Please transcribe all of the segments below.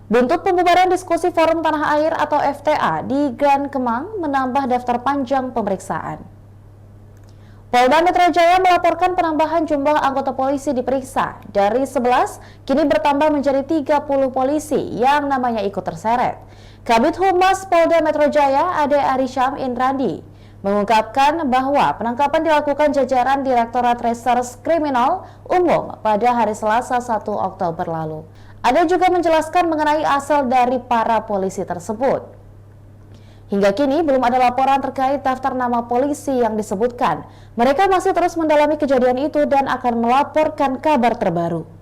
Buntut pembubaran diskusi Forum Tanah Air atau FTA di Grand Kemang menambah daftar panjang pemeriksaan. Polda Metro Jaya melaporkan penambahan jumlah anggota polisi diperiksa. Dari 11, kini bertambah menjadi 30 polisi yang namanya ikut terseret. Kabid Humas Polda Metro Jaya, Ade Arisham Indradi, mengungkapkan bahwa penangkapan dilakukan jajaran Direktorat Reserse Kriminal Umum pada hari Selasa 1 Oktober lalu. Ade juga menjelaskan mengenai asal dari para polisi tersebut. Hingga kini belum ada laporan terkait daftar nama polisi yang disebutkan. Mereka masih terus mendalami kejadian itu dan akan melaporkan kabar terbaru.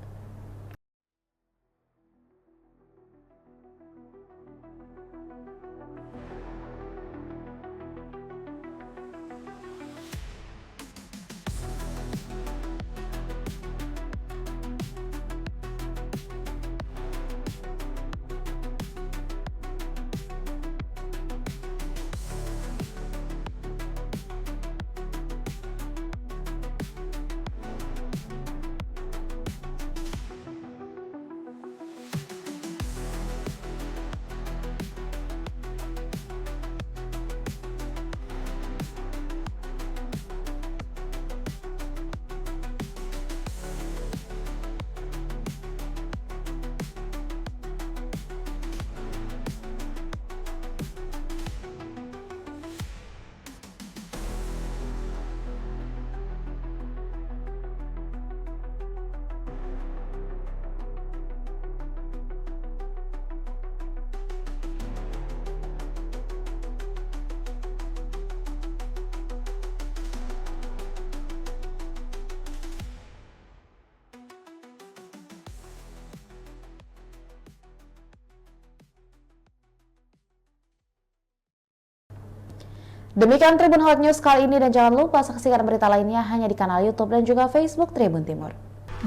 Demikian Tribun Hot News kali ini dan jangan lupa saksikan berita lainnya hanya di kanal YouTube dan juga Facebook Tribun Timur.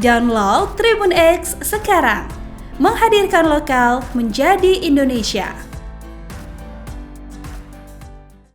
Download Tribun X sekarang, menghadirkan lokal menjadi Indonesia.